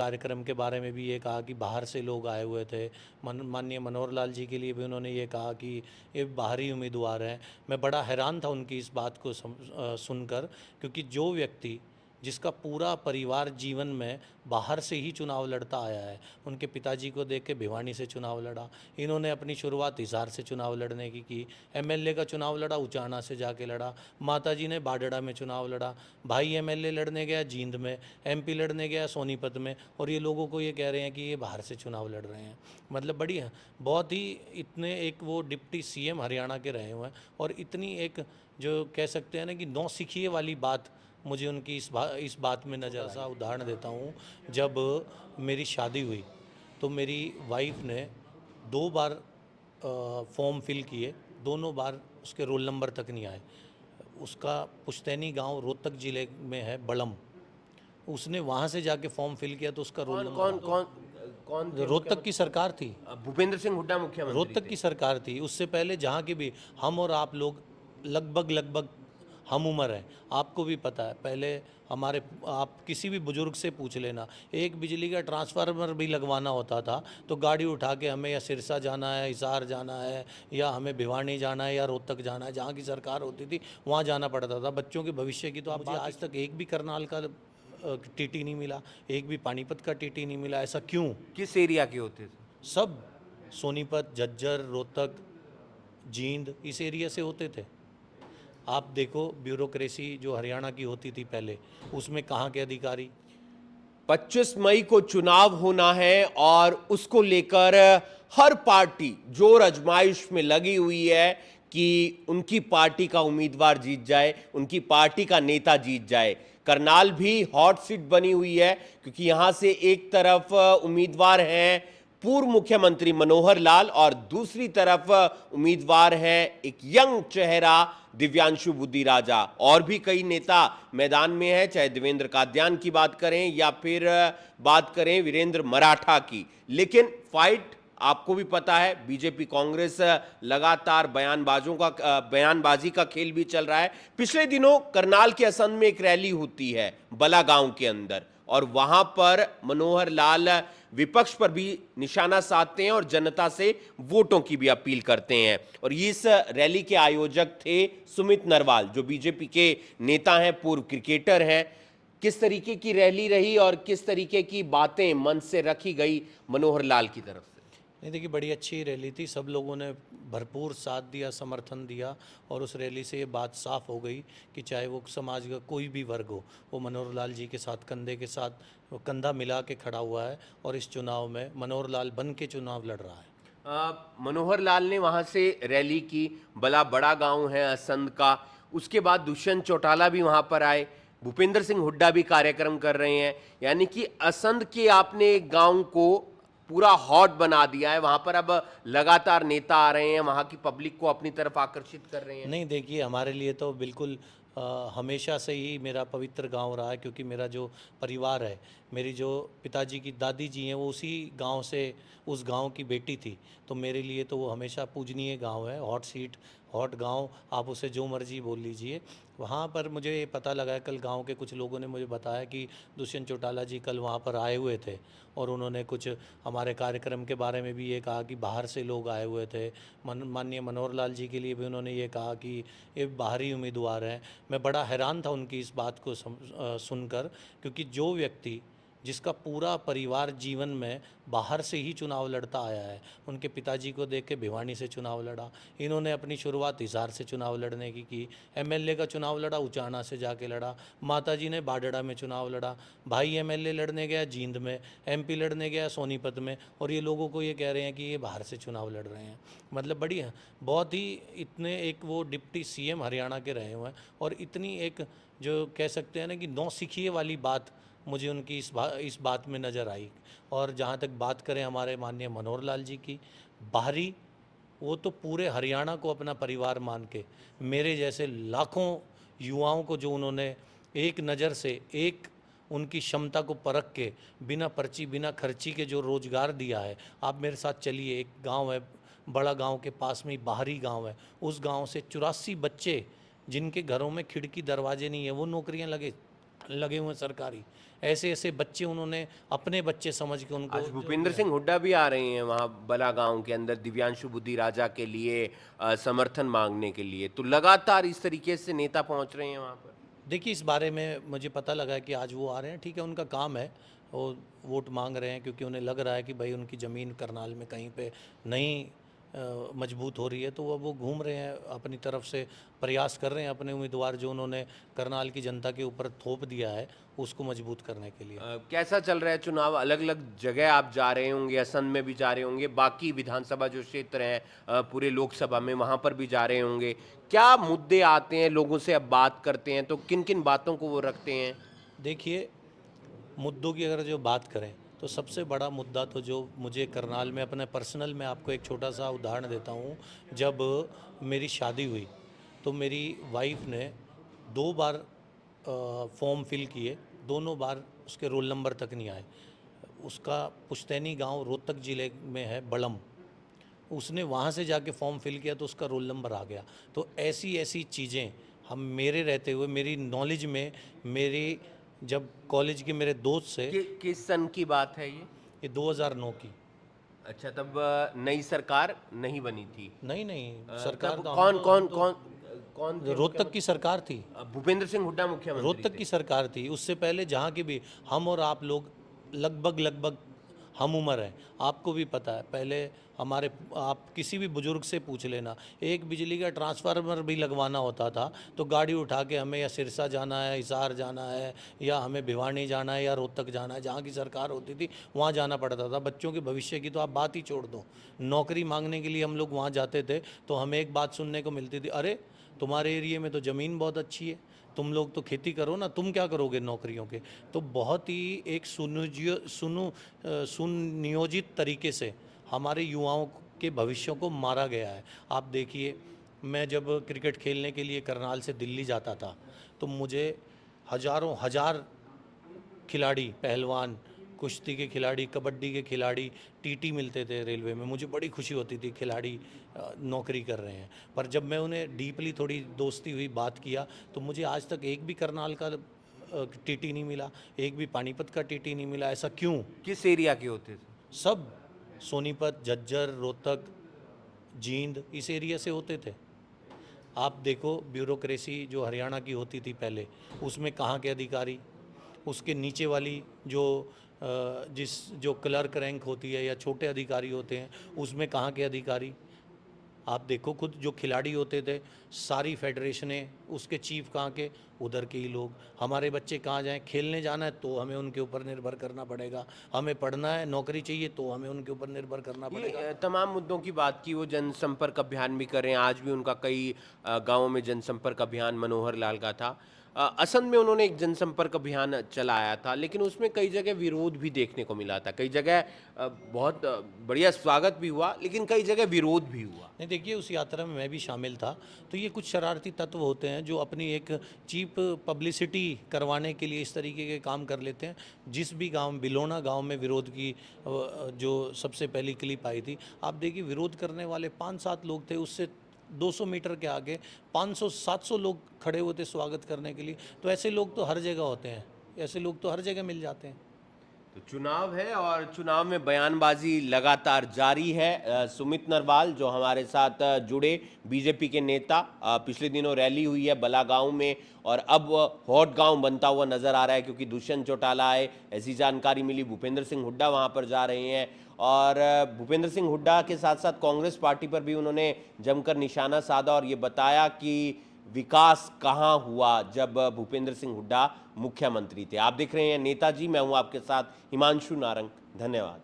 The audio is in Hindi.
कार्यक्रम के बारे में भी ये कहा कि बाहर से लोग आए हुए थे। माननीय मनोहर लाल जी के लिए भी उन्होंने ये कहा कि ये बाहरी उम्मीदवार हैं। मैं बड़ा हैरान था उनकी इस बात को सुनकर, क्योंकि जो व्यक्ति जिसका पूरा परिवार जीवन में बाहर से ही चुनाव लड़ता आया है, उनके पिताजी को देख के भिवानी से चुनाव लड़ा, इन्होंने अपनी शुरुआत हिसार से चुनाव लड़ने की एमएलए का चुनाव लड़ा उचाना से जाके लड़ा, माताजी ने बाडड़ा में चुनाव लड़ा, भाई एमएलए लड़ने गया जींद में, एमपी लड़ने गया सोनीपत में, और ये लोगों को ये कह रहे हैं कि ये बाहर से चुनाव लड़ रहे हैं। मतलब बढ़िया, बहुत ही इतने एक वो डिप्टी सीएम हरियाणा के रहे हुए हैं, और इतनी एक जो कह सकते हैं ना कि नौसिखिए वाली बात मुझे उनकी इस बात में नज़र सा उदाहरण देता हूँ। जब मेरी शादी हुई तो मेरी वाइफ ने 2 बार फॉर्म फिल किए, दोनों बार उसके रोल नंबर तक नहीं आए। उसका पुश्तैनी गांव रोहतक ज़िले में है, बड़म। उसने वहाँ से जाके फॉर्म फिल किया तो उसका रोल कौन नंबर कौन कौन थे रोहतक की सरकार थी, भूपेंद्र सिंह हुड्डा मुख्यमंत्री रोहतक थे। की सरकार थी। उससे पहले जहाँ की भी हम और आप लोग लगभग हम उम्र हैं, आपको भी पता है। पहले हमारे आप किसी भी बुजुर्ग से पूछ लेना, एक बिजली का ट्रांसफार्मर भी लगवाना होता था तो गाड़ी उठा के हमें या सिरसा जाना है, हिसार जाना है, या हमें भिवानी जाना है, या रोहतक जाना है, जहाँ की सरकार होती थी वहाँ जाना पड़ता था। बच्चों के भविष्य की तो मुझे आज तक एक भी करनाल का टीटी नहीं मिला, एक भी पानीपत का टीटी नहीं मिला। ऐसा क्यों? किस एरिया के होते थे? सब सोनीपत, झज्जर, रोहतक, जींद, इस एरिया से होते थे। आप देखो ब्यूरोक्रेसी जो हरियाणा की होती थी पहले, उसमें कहाँ के अधिकारी। 25 मई को चुनाव होना है और उसको लेकर हर पार्टी जोर आजमाइश में लगी हुई है कि उनकी पार्टी का उम्मीदवार जीत जाए, उनकी पार्टी का नेता जीत जाए। करनाल भी हॉट सीट बनी हुई है क्योंकि यहां से एक तरफ उम्मीदवार हैं पूर्व मुख्यमंत्री मनोहर लाल और दूसरी तरफ उम्मीदवार हैं एक यंग चेहरा दिव्यांशु बुद्धि राजा। और भी कई नेता मैदान में हैं, चाहे देवेंद्र कादयान की बात करें या फिर बात करें वीरेंद्र मराठा की। लेकिन फाइट आपको भी पता है, बीजेपी कांग्रेस लगातार बयानबाजी का खेल भी चल रहा है। पिछले दिनों करनाल के असंध में एक रैली होती है बला गांव के अंदर, और वहां पर मनोहर लाल विपक्ष पर भी निशाना साधते हैं और जनता से वोटों की भी अपील करते हैं। और इस रैली के आयोजक थे सुमित नरवाल, जो बीजेपी के नेता हैं, पूर्व क्रिकेटर हैं। किस तरीके की रैली रही और किस तरीके की बातें मन से रखी गई मनोहर लाल की तरफ से? नहीं देखिए, बड़ी अच्छी रैली थी, सब लोगों ने भरपूर साथ दिया, समर्थन दिया, और उस रैली से ये बात साफ हो गई कि चाहे वो समाज का कोई भी वर्ग हो, वो मनोहर लाल जी के साथ कंधे के साथ वो कंधा मिला के खड़ा हुआ है, और इस चुनाव में मनोहर लाल बन के चुनाव लड़ रहा है। मनोहर लाल ने वहां से रैली की, बड़ा गांव है असंध का। उसके बाद दुष्यंत चौटाला भी वहां पर आए, भूपेंद्र सिंह हुड्डा भी कार्यक्रम कर रहे हैं। यानी कि असंध के आपने गांव को पूरा हॉट बना दिया है। वहां पर अब लगातार नेता आ रहे हैं, वहां की पब्लिक को अपनी तरफ आकर्षित कर रहे हैं। नहीं देखिए, हमारे लिए तो बिल्कुल हमेशा से ही मेरा पवित्र गांव रहा है, क्योंकि मेरा जो परिवार है, मेरी जो पिताजी की दादी जी हैं, वो उसी गांव से, उस गांव की बेटी थी। तो मेरे लिए तो वो हमेशा पूजनीय गांव है, हॉट सीट, हॉट गांव, आप उसे जो मर्जी बोल लीजिए। वहाँ पर मुझे ये पता लगा है, कल गांव के कुछ लोगों ने मुझे बताया कि दुष्यंत चौटाला जी कल वहाँ पर आए हुए थे, और उन्होंने कुछ हमारे कार्यक्रम के बारे में भी ये कहा कि बाहर से लोग आए हुए थे। माननीय मनोहर लाल जी के लिए भी उन्होंने ये कहा कि ये बाहरी उम्मीदवार हैं। मैं बड़ा हैरान था उनकी इस बात को सुनकर, क्योंकि जो व्यक्ति जिसका पूरा परिवार जीवन में बाहर से ही चुनाव लड़ता आया है, उनके पिताजी को देख के भिवानी से चुनाव लड़ा, इन्होंने अपनी शुरुआत हिसार से चुनाव लड़ने की एमएलए का चुनाव लड़ा उचाना से जाके लड़ा, माताजी ने बाडड़ा में चुनाव लड़ा, भाई एमएलए लड़ने गया जींद में, एमपी लड़ने गया सोनीपत में, और ये लोगों को ये कह रहे हैं कि ये बाहर से चुनाव लड़ रहे हैं। मतलब बढ़िया, बहुत ही इतने एक वो डिप्टी सीएम हरियाणा के रहे हुए हैं, और इतनी एक जो कह सकते हैं ना कि नौसिखिए वाली बात मुझे उनकी इस बात में नज़र आई। और जहाँ तक बात करें हमारे माननीय मनोहर लाल जी की, बाहरी, वो तो पूरे हरियाणा को अपना परिवार मान के, मेरे जैसे लाखों युवाओं को जो उन्होंने एक नज़र से, एक उनकी क्षमता को परख के, बिना पर्ची बिना खर्ची के जो रोज़गार दिया है। आप मेरे साथ चलिए, एक गांव है, बड़ा गांव के पास में ही बाहरी गांव है, उस गांव से 84 बच्चे जिनके घरों में खिड़की दरवाजे नहीं है, वो नौकरियां लगे लगे हुए हैं सरकारी। ऐसे ऐसे बच्चे उन्होंने अपने बच्चे समझ के उनको आज भूपेंद्र सिंह हुड्डा भी आ रहे हैं वहाँ बला गांव के अंदर दिव्यांशु बुद्धि राजा के लिए समर्थन मांगने के लिए। तो लगातार इस तरीके से नेता पहुँच रहे हैं वहाँ पर। देखिए, इस बारे में मुझे पता लगा है कि आज वो आ रहे हैं। ठीक है, उनका काम है, वो वोट मांग रहे हैं क्योंकि उन्हें लग रहा है कि भाई उनकी ज़मीन करनाल में कहीं पे नहीं मजबूत हो रही है, तो वो घूम रहे हैं, अपनी तरफ से प्रयास कर रहे हैं अपने उम्मीदवार जो उन्होंने करनाल की जनता के ऊपर थोप दिया है उसको मजबूत करने के लिए। कैसा चल रहा है चुनाव? अलग अलग जगह आप जा रहे होंगे, असम में भी जा रहे होंगे, बाकी विधानसभा जो क्षेत्र हैं पूरे लोकसभा में वहाँ पर भी जा रहे होंगे। क्या मुद्दे आते हैं, लोगों से अब बात करते हैं तो किन किन बातों को वो रखते हैं? देखिए, मुद्दों की अगर जो बात करें तो सबसे बड़ा मुद्दा तो जो मुझे करनाल में अपने पर्सनल में आपको एक छोटा सा उदाहरण देता हूँ। जब मेरी शादी हुई तो मेरी वाइफ ने 2 बार फॉर्म फिल किए, दोनों बार उसके रोल नंबर तक नहीं आए। उसका पुश्तैनी गांव रोहतक ज़िले में है, बलम। उसने वहाँ से जाके फॉर्म फिल किया तो उसका रोल नंबर आ गया। तो ऐसी ऐसी चीज़ें हम मेरे रहते हुए मेरी नॉलेज में, मेरी जब कॉलेज के मेरे दोस्त से, किस सन की बात है ये 2009 की। अच्छा, तब नई सरकार नहीं बनी थी। नहीं नहीं, सरकार तब तो कौन हम कौन तो कौन कौन थे रोहतक की सरकार थी। भूपेंद्र सिंह हुड्डा मुख्यमंत्री रोहतक थे। की सरकार थी। उससे पहले जहाँ की भी हम और आप लोग लगभग लगभग हम उम्र हैं। आपको भी पता है, पहले हमारे, आप किसी भी बुजुर्ग से पूछ लेना, एक बिजली का ट्रांसफार्मर भी लगवाना होता था तो गाड़ी उठा के हमें या सिरसा जाना है, हिसार जाना है, या हमें भिवानी जाना है, या रोहतक जाना है, जहाँ की सरकार होती थी वहाँ जाना पड़ता था। बच्चों के भविष्य की तो आप बात ही छोड़ दो। नौकरी मांगने के लिए हम लोग वहाँ जाते थे तो हमें एक बात सुनने को मिलती थी, अरे तुम्हारे एरिया में तो ज़मीन बहुत अच्छी है, तुम लोग तो खेती करो ना, तुम क्या करोगे नौकरियों के। तो बहुत ही एक सुनियोजित तरीके से हमारे युवाओं के भविष्यों को मारा गया है। आप देखिए, मैं जब क्रिकेट खेलने के लिए करनाल से दिल्ली जाता था तो मुझे हज़ारों हज़ार खिलाड़ी, पहलवान, कुश्ती के खिलाड़ी, कबड्डी के खिलाड़ी, टीटी मिलते थे रेलवे में। मुझे बड़ी खुशी होती थी खिलाड़ी नौकरी कर रहे हैं। पर जब मैं उन्हें डीपली थोड़ी दोस्ती हुई, बात किया, तो मुझे आज तक एक भी करनाल का टीटी नहीं मिला, एक भी पानीपत का टीटी नहीं मिला। ऐसा क्यों? किस एरिया के होते थे? सब सोनीपत, झज्जर, रोहतक, जींद, इस एरिया से होते थे। आप देखो, ब्यूरोक्रेसी जो हरियाणा की होती थी पहले, उसमें कहाँ के अधिकारी, उसके नीचे वाली जो जो क्लर्क रैंक होती है या छोटे अधिकारी होते हैं, उसमें कहाँ के अधिकारी। आप देखो, खुद जो खिलाड़ी होते थे, सारी फेडरेशनें, उसके चीफ कहाँ के, उधर के ही लोग। हमारे बच्चे कहाँ जाएं, खेलने जाना है तो हमें उनके ऊपर निर्भर करना पड़ेगा, हमें पढ़ना है, नौकरी चाहिए तो हमें उनके ऊपर निर्भर करना पड़ेगा। ये तमाम मुद्दों की बात की, वो जनसंपर्क अभियान भी कर रहे हैं। आज भी उनका कई गांवों में जनसंपर्क अभियान मनोहर लाल का था। असम में उन्होंने एक जनसंपर्क अभियान चलाया था, लेकिन उसमें कई जगह विरोध भी देखने को मिला था। कई जगह बहुत बढ़िया स्वागत भी हुआ, लेकिन कई जगह विरोध भी हुआ। नहीं, देखिए, उस यात्रा में मैं भी शामिल था। तो ये कुछ शरारती तत्व होते हैं जो अपनी एक चीप पब्लिसिटी करवाने के लिए इस तरीके के काम कर लेते हैं। जिस भी गांव, बिलोना गांव में विरोध की जो सबसे पहली क्लिप आई थी, आप देखिए, विरोध करने वाले 5-7 लोग थे। उससे 200 मीटर के आगे 500-700 लोग खड़े हुए थे स्वागत करने के लिए। तो ऐसे लोग तो हर जगह होते हैं, ऐसे लोग तो हर जगह मिल जाते हैं। तो चुनाव है और चुनाव में बयानबाजी लगातार जारी है। सुमित नरवाल जो हमारे साथ जुड़े, बीजेपी के नेता, पिछले दिनों रैली हुई है बलागांव में और अब हॉट गांव बनता हुआ नजर आ रहा है क्योंकि दुष्यंत चौटाला आए, ऐसी जानकारी मिली। भूपेंद्र सिंह हुड्डा वहां पर जा रहे हैं और भूपेंद्र सिंह हुड्डा के साथ साथ कांग्रेस पार्टी पर भी उन्होंने जमकर निशाना साधा और ये बताया कि विकास कहां हुआ जब भूपेंद्र सिंह हुड्डा मुख्यमंत्री थे। आप देख रहे हैं नेताजी, मैं हूं आपके साथ हिमांशु नारंग। धन्यवाद।